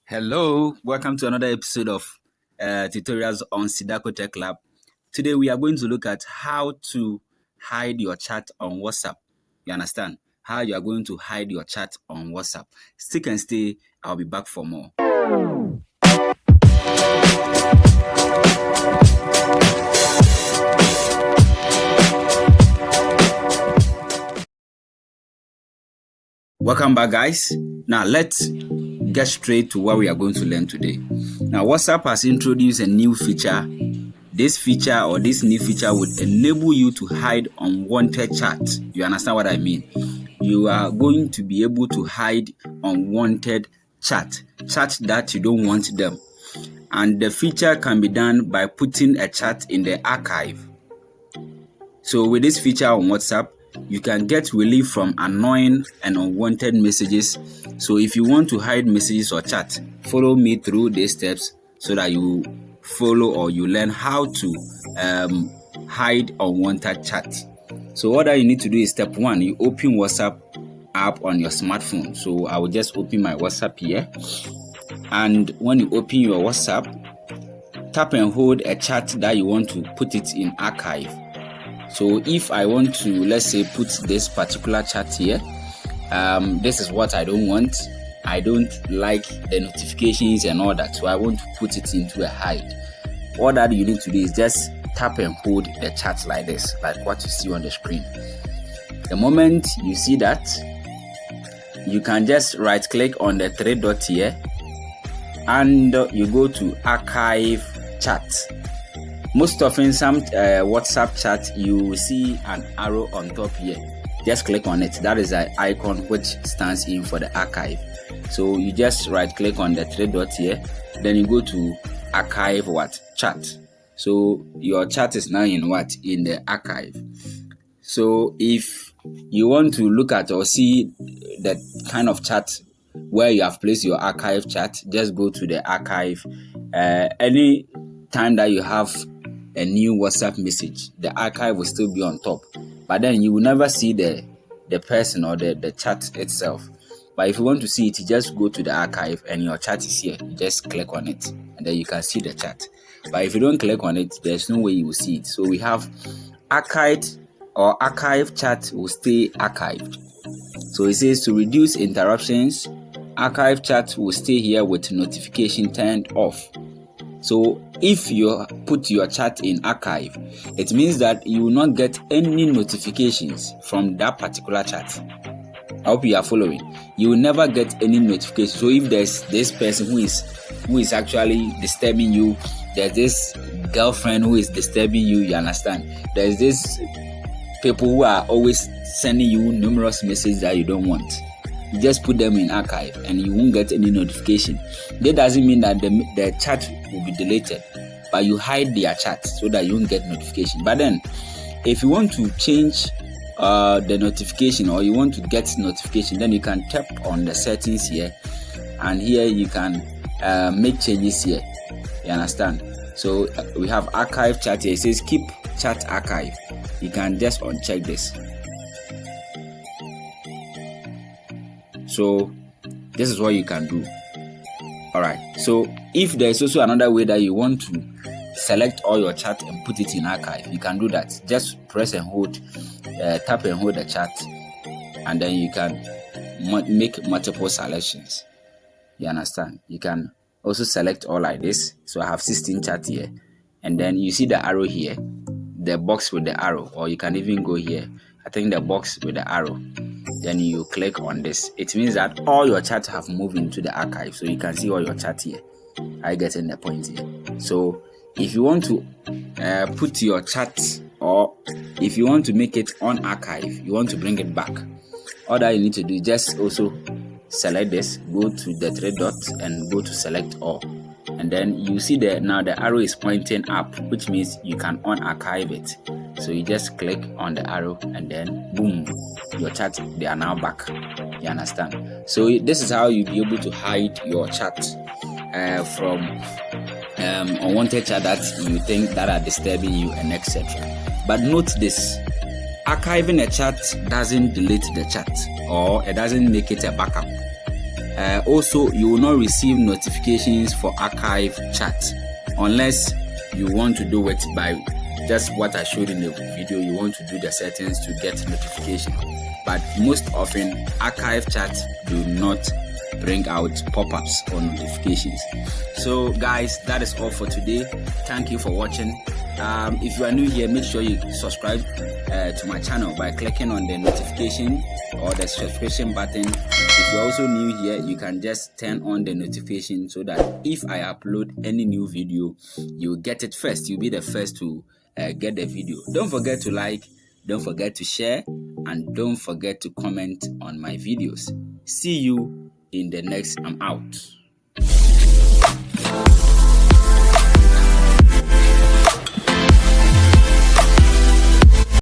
Hello, welcome to another episode of tutorials on Sidakotechlab. Today we are going to look at how to hide your chat on WhatsApp. You understand? How you are going to hide your chat on WhatsApp. Stick and stay, I'll be back for more. Welcome back, guys. Now let's get straight to what we are going to learn today. Now, WhatsApp has introduced a new feature. This new feature would enable you to hide unwanted chat. You understand what I mean? You are going to be able to hide unwanted chat that you don't want them. And the feature can be done by putting a chat in the archive. So with this feature on WhatsApp, you can get relief from annoying and unwanted messages. So if you want to hide messages or chat, follow me through these steps so that you follow or you learn how to hide unwanted chat. So what you need to do is step 1, you open WhatsApp app on your smartphone. So I will just open my WhatsApp here. And when you open your WhatsApp, tap and hold a chat that you want to put it in archive. So if I want to, let's say, put this particular chat here, this is what I don't want. I don't like the notifications and all that. So I want to put it into a hide. All that you need to do is just tap and hold the chat like this, like what you see on the screen. The moment you see that, you can just right click on the 3 dots here and you go to archive chat. Most often, some WhatsApp chat, you will see an arrow on top here. Just click on it. That is an icon which stands in for the archive. So you just right click on the 3 dots here. Then you go to archive chat. So your chat is now in the archive. So if you want to look at or see the kind of chat where you have placed your archive chat, just go to the archive. Any time that you have a new WhatsApp message, the archive will still be on top, but then you will never see the person or the chat itself. But if you want to see it, you just go to the archive and your chat is here. You just click on it and then you can see the chat. But if you don't click on it, there's no way you will see it. So we have archived or archive chat will stay archived. So it says to reduce interruptions, archive chat will stay here with notification turned off. So if you put your chat in archive, it means that you will not get any notifications from that particular chat. I hope you are following. You will never get any notification. So if there's this person who is actually disturbing you, there's this girlfriend who is disturbing you, you understand? There's this people who are always sending you numerous messages that you don't want. You just put them in archive and you won't get any notification. That doesn't mean that the chat will be deleted, but you hide their chat so that you won't get notification. But then if you want to change the notification or you want to get notification, then you can tap on the settings here, and here you can make changes here. You understand? So we have archive chat here. It says keep chat archive. You can just uncheck this. So this is what you can do. Alright, so if there's also another way that you want to select all your chat and put it in archive, you can do that. Just press and hold, tap and hold the chat, and then you can make multiple selections. You understand? You can also select all like this. So I have 16 chat here, and then you see the arrow here, the box with the arrow, or you can even go here. I think the box with the arrow. Then you click on this. It means that all your chats have moved into the archive, so you can see all your chat here. I get in the point here. So if you want to put your chat, or if you want to make it on archive, you want to bring it back, all that you need to do is just also select this, go to the 3 dots and go to select all, and then you see that now the arrow is pointing up, which means you can unarchive it. So you just click on the arrow and then boom, your chat, they are now back. You understand? So this is how you'll be able to hide your chat from unwanted chat that you think that are disturbing you and etc. But note this, archiving a chat doesn't delete the chat, or it doesn't make it a backup. Also, you will not receive notifications for archive chat unless you want to do it by just what I showed in the video. You want to do the settings to get notification, but most often archive chats do not bring out pop-ups or notifications. So guys, that is all for today. Thank you for watching. If you are new here, make sure you subscribe to my channel by clicking on the notification or the subscription button. If you're also new here, you can just turn on the notification so that if I upload any new video, you'll get it first. You'll be the first to get the video. Don't forget to like, don't forget to share, and don't forget to comment on my videos. See you in the next. I'm out.